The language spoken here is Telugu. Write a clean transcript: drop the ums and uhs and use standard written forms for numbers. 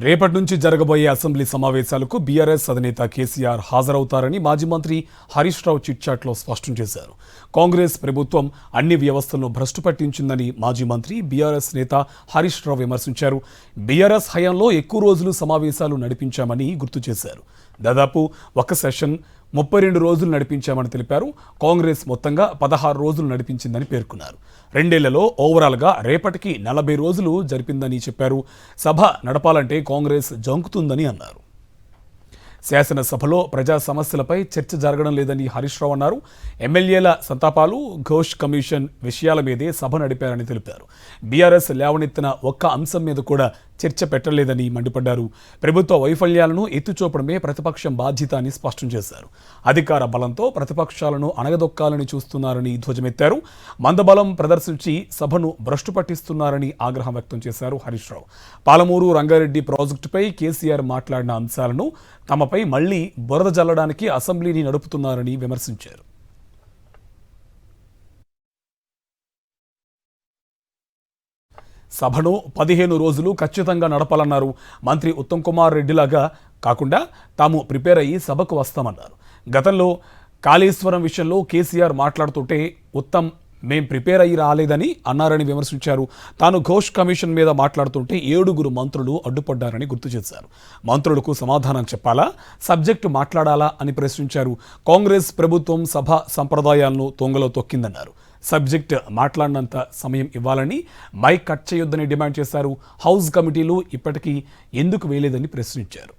రేపటి నుంచి జరగబోయే అసెంబ్లీ సమావేశాలకు బీఆర్ఎస్ అధినేత కేసీఆర్ హాజరవుతారని మాజీ మంత్రి హరీష్ రావు చిట్చాట్లో స్పష్టం చేశారు. కాంగ్రెస్ ప్రభుత్వం అన్ని వ్యవస్థలను భ్రష్టు పట్టించిందని మాజీ మంత్రి బీఆర్ఎస్ నేత హరీష్ రావు విమర్శించారు. బీఆర్ఎస్ హయాంలో ఎక్కువ రోజులు సమావేశాలు నడిపించామని గుర్తు చేశారు. దాదాపు ఒక సెషన్ 32 రోజులు నడిపించామని తెలిపారు. కాంగ్రెస్ మొత్తంగా 16 రోజులు నడిపించిందని పేర్కొన్నారు. 2 ఏళ్లలో ఓవరాల్గా రేపటికి 40 రోజులు జరిపిందని చెప్పారు. సభ నడపాలంటే కాంగ్రెస్ జంకుతుందని అన్నారు. శాసనసభలో ప్రజా సమస్యలపై చర్చ జరగడం లేదని హరీష్ రావు అన్నారు. ఎమ్మెల్యేల సంతాపాలు, ఘోష్ కమిషన్ విషయాల మీదే సభ నడిపారని తెలిపారు. బీఆర్ఎస్ లేవనెత్తిన ఒక్క అంశం మీద కూడా చర్చ పెట్టలేదని మండిపడ్డారు. ప్రభుత్వ వైఫల్యాలను ఎత్తుచూపడమే ప్రతిపక్షం బాధ్యత అని స్పష్టం చేశారు. అధికార బలంతో ప్రతిపక్షాలను అణగదొక్కాలని చూస్తున్నారని ధ్వజమెత్తారు. మందబలం ప్రదర్శించి సభను భ్రష్టు పట్టిస్తున్నారని ఆగ్రహం వ్యక్తం చేశారు హరీష్ రావు. పాలమూరు రంగారెడ్డి ప్రాజెక్టుపై కేసీఆర్ మాట్లాడిన అంశాలను తమపై మళ్లీ బురద జల్లడానికి అసెంబ్లీని నడుపుతున్నారని విమర్శించారు. సభను 15 రోజులు ఖచ్చితంగా నడపాలన్నారు. మంత్రి ఉత్తమ్ కుమార్ రెడ్డిలాగా కాకుండా తాము ప్రిపేర్ అయ్యి సభకు వస్తామన్నారు. గతంలో కాళేశ్వరం విషయంలో కేసీఆర్ మాట్లాడుతుంటే ఉత్తమ్ మేం ప్రిపేర్ అయ్యి రాలేదని అన్నారని విమర్శించారు. తాను ఘోష్ కమిషన్ మీద మాట్లాడుతుంటే 7 మంత్రులు అడ్డుపడ్డారని గుర్తు చేశారు. మంత్రులకు సమాధానం చెప్పాలా, సబ్జెక్టు మాట్లాడాలా అని ప్రశ్నించారు. కాంగ్రెస్ ప్రభుత్వం సభ సంప్రదాయాలను తొంగలో తొక్కిందన్నారు. సబ్జెక్ట్ మాట్లాడినంత సమయం ఇవ్వాలని, మైక్ కట్ చేయొద్దని డిమాండ్ చేశారు. హౌస్ కమిటీలు ఇప్పటికీ ఎందుకు వేయలేదని ప్రశ్నించారు.